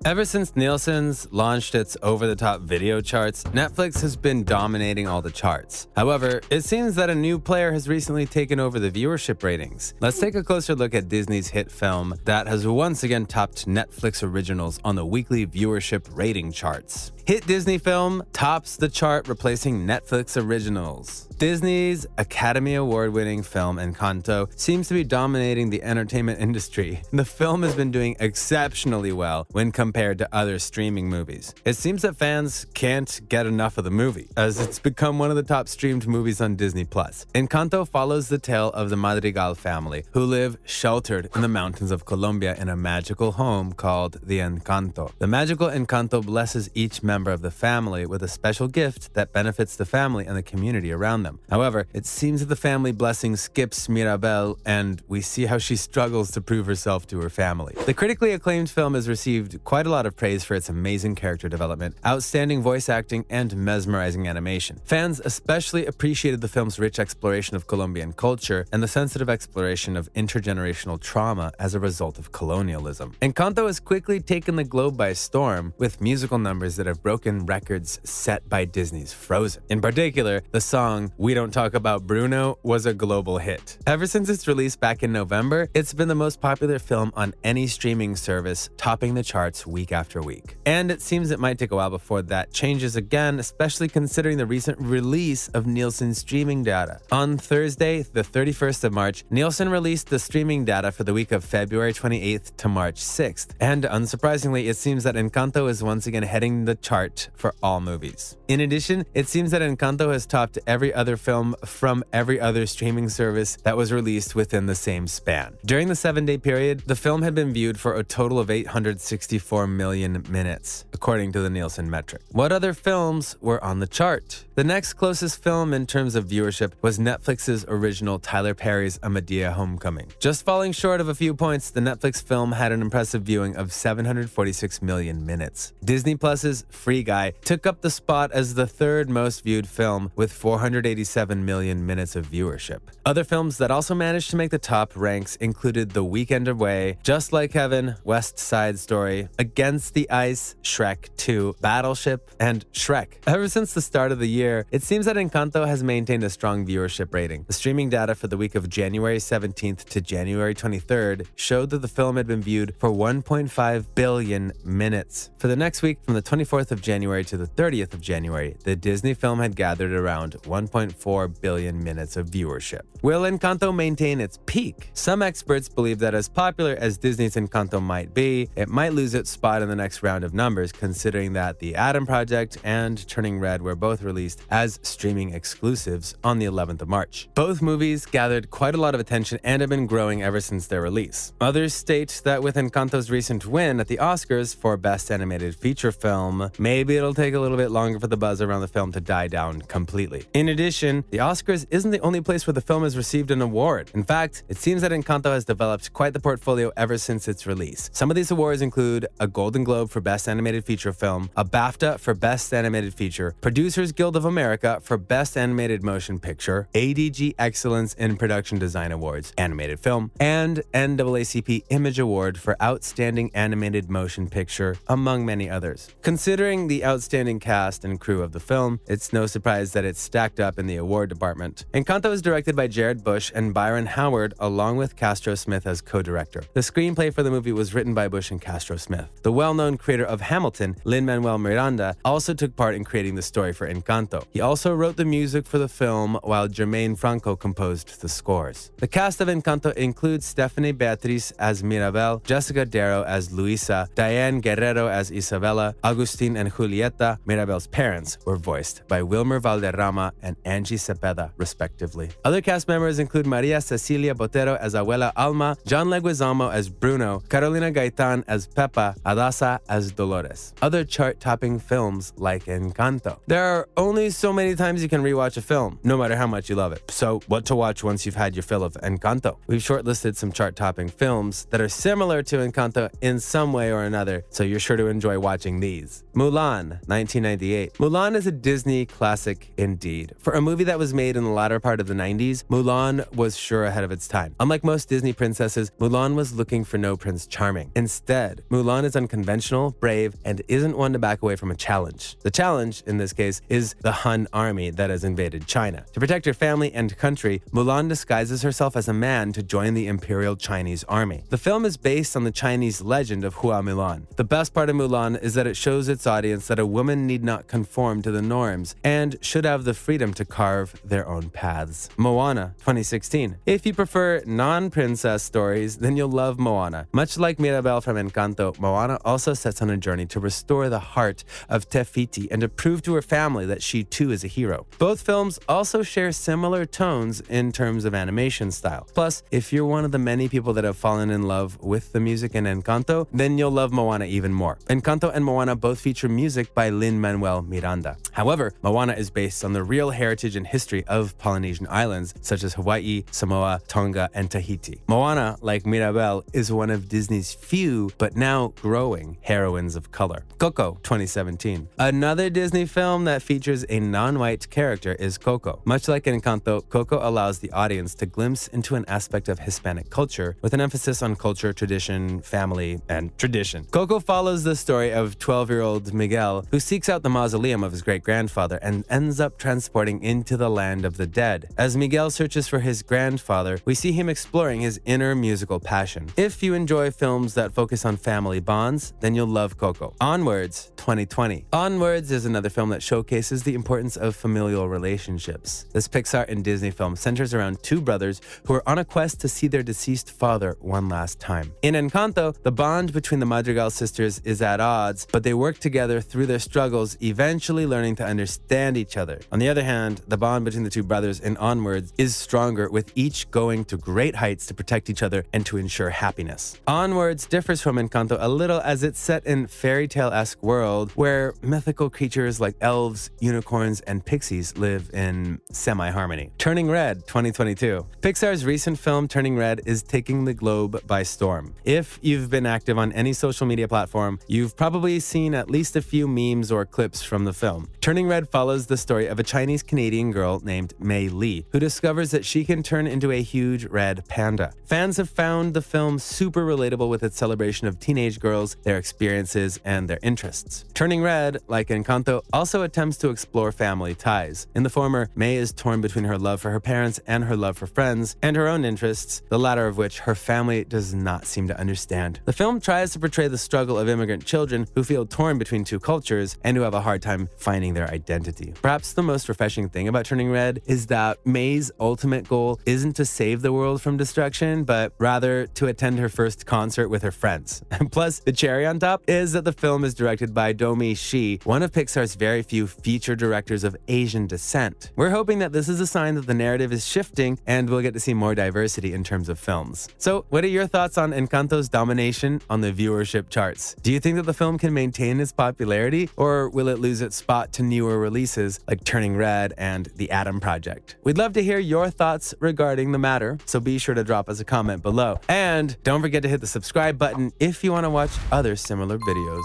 Ever since Nielsen's launched its over-the-top video charts, Netflix has been dominating all the charts. However, it seems that a new player has recently taken over the viewership ratings. Let's take a closer look at Disney's hit film that has once again topped Netflix originals on the weekly viewership rating charts. Hit Disney film tops the chart, replacing Netflix originals. Disney's Academy Award-winning film Encanto seems to be dominating the entertainment industry. The film has been doing exceptionally well when compared to other streaming movies. It seems that fans can't get enough of the movie, as it's become one of the top streamed movies on Disney+. Encanto follows the tale of the Madrigal family, who live sheltered in the mountains of Colombia in a magical home called the Encanto. The magical Encanto blesses each member of the family with a special gift that benefits the family and the community around them. However, it seems that the family blessing skips Mirabel, and we see how she struggles to prove herself to her family. The critically acclaimed film has received quite a lot of praise for its amazing character development, outstanding voice acting, and mesmerizing animation. Fans especially appreciated the film's rich exploration of Colombian culture and the sensitive exploration of intergenerational trauma as a result of colonialism. Encanto has quickly taken the globe by storm, with musical numbers that have broken records set by Disney's Frozen. In particular, the song We Don't Talk About Bruno was a global hit. Ever since its release back in November, it's been the most popular film on any streaming service, topping the charts week after week. And it seems it might take a while before that changes again, especially considering the recent release of Nielsen's streaming data. On Thursday, the 31st of March, Nielsen released the streaming data for the week of February 28th to March 6th. And unsurprisingly, it seems that Encanto is once again heading the chart for all movies. In addition, it seems that Encanto has topped every other film from every other streaming service that was released within the same span. During the 7-day period, the film had been viewed for a total of 864 million minutes, according to the Nielsen metric. What other films were on the chart? The next closest film in terms of viewership was Netflix's original Tyler Perry's A Medea Homecoming. Just falling short of a few points, the Netflix film had an impressive viewing of 746 million minutes. Disney Plus's Free Guy took up the spot as the third most viewed film with 487 million minutes of viewership. Other films that also managed to make the top ranks included The Weekend Away, Just Like Heaven, West Side Story, Against the Ice, Shrek 2, Battleship, and Shrek. Ever since the start of the year, it seems that Encanto has maintained a strong viewership rating. The streaming data for the week of January 17th to January 23rd showed that the film had been viewed for 1.5 billion minutes. For the next week, from the 24th of January to the 30th of January, the Disney film had gathered around 1.4 billion minutes of viewership. Will Encanto maintain its peak? Some experts believe that as popular as Disney's Encanto might be, it might lose its spot in the next round of numbers, considering that The Adam Project and Turning Red were both released as streaming exclusives on the 11th of March. Both movies gathered quite a lot of attention and have been growing ever since their release. Others state that with Encanto's recent win at the Oscars for Best Animated Feature Film, maybe it'll take a little bit longer for the buzz around the film to die down completely. In addition, the Oscars isn't the only place where the film has received an award. In fact, it seems that Encanto has developed quite the portfolio ever since its release. Some of these awards include a Golden Globe for Best Animated Feature Film, a BAFTA for Best Animated Feature, Producers Guild of America for Best Animated Motion Picture, ADG Excellence in Production Design Awards, Animated Film, and NAACP Image Award for Outstanding Animated Motion Picture, among many others. Considering the outstanding cast and crew of the film, it's no surprise that it's stacked up in the award department. Encanto is directed by Jared Bush and Byron Howard, along with Castro Smith as co-director. The screenplay for the movie was written by Bush and Castro Smith. The well-known creator of Hamilton, Lin-Manuel Miranda, also took part in creating the story for Encanto. He also wrote the music for the film, while Jermaine Franco composed the scores. The cast of Encanto includes Stephanie Beatriz as Mirabel, Jessica Darrow as Luisa, Diane Guerrero as Isabella, Agustin and Julieta, Mirabel's parents, were voiced by Wilmer Valderrama and Angie Cepeda, respectively. Other cast members include Maria Cecilia Botero as Abuela Alma, John Leguizamo as Bruno, Carolina Gaitan as Pepa, Adasa as Dolores. Other chart-topping films like Encanto. There are only so many times you can rewatch a film, no matter how much you love it. So what to watch once you've had your fill of Encanto? We've shortlisted some chart-topping films that are similar to Encanto in some way or another, so you're sure to enjoy watching these. Mulan, 1998. Mulan is a Disney classic indeed. For a movie that was made in the latter part of the 90s, Mulan was sure ahead of its time. Unlike most Disney princesses, Mulan was looking for no Prince Charming. Instead, Mulan is unconventional, brave, and isn't one to back away from a challenge. The challenge, in this case, is the Han army that has invaded China. To protect her family and country, Mulan disguises herself as a man to join the Imperial Chinese army. The film is based on the Chinese legend of Hua Mulan. The best part of Mulan is that it shows its audience that a woman need not conform to the norms and should have the freedom to carve their own paths. Moana, 2016. If you prefer non-princess stories, then you'll love Moana. Much like Mirabel from Encanto, Moana also sets on a journey to restore the heart of Te Fiti and to prove to her family that she too is a hero. Both films also share similar tones in terms of animation style. Plus, if you're one of the many people that have fallen in love with the music in Encanto, then you'll love Moana even more. Encanto and Moana both feature music by Lin-Manuel Miranda. However, Moana is based on the real heritage and history of Polynesian islands such as Hawaii, Samoa, Tonga, and Tahiti. Moana, like Mirabel, is one of Disney's few, but now growing, heroines of color. Coco, 2017. Another Disney film that features a non-white character is Coco. Much like Encanto, Coco allows the audience to glimpse into an aspect of Hispanic culture with an emphasis on culture, tradition, family, and tradition. Coco follows the story of 12-year-old Miguel, who seeks out the mausoleum of his great-grandfather and ends up transporting into the land of the dead. As Miguel searches for his grandfather, we see him exploring his inner musical passion. If you enjoy films that focus on family bonds, then you'll love Coco. Onwards, 2020. Onwards is another film that showcases the importance of familial relationships. This Pixar and Disney film centers around two brothers who are on a quest to see their deceased father one last time. In Encanto, the bond between the Madrigal sisters is at odds, but they work together through their struggles, eventually learning to understand each other. On the other hand, the bond between the two brothers in Onwards is stronger, with each going to great heights to protect each other and to ensure happiness. Onwards differs from Encanto a little as it's set in fairy tale-esque world where mythical creatures like elves, unicorns, and pixies live in semi-harmony. Turning Red, 2022. Pixar's recent film Turning Red is taking the globe by storm. If you've been active on any social media platform, you've probably seen at least a few memes or clips from the film. Turning Red follows the story of a Chinese-Canadian girl named Mei Li, who discovers that she can turn into a huge red panda. Fans have found the film super relatable with its celebration of teenage girls, their experiences, and their interests. Turning Red, like Encanto, also attempts to explore family ties. In the former, Mei is torn between her love for her parents and her love for friends, and her own interests, the latter of which her family does not seem to understand. The film tries to portray the struggle of immigrant children who feel torn between two cultures and who have a hard time finding their identity. Perhaps the most refreshing thing about Turning Red is that Mei's ultimate goal isn't to save the world from destruction, but rather to attend her first concert with her friends. Plus, the cherry on top is that the film is directed by Domi Shi, one of Pixar's very few feature directors of Asian descent. We're hoping that this is a sign that the narrative is shifting and we'll get to see more diversity in terms of films. So, what are your thoughts on Encanto's domination on the viewership charts? Do you think that the film can maintain its popularity, or will it lose its spot to newer releases like Turning Red and The Adam Project? We'd love to hear your thoughts regarding the matter, so be sure to drop us a comment below. And don't forget to hit the subscribe button if you want to watch other similar videos.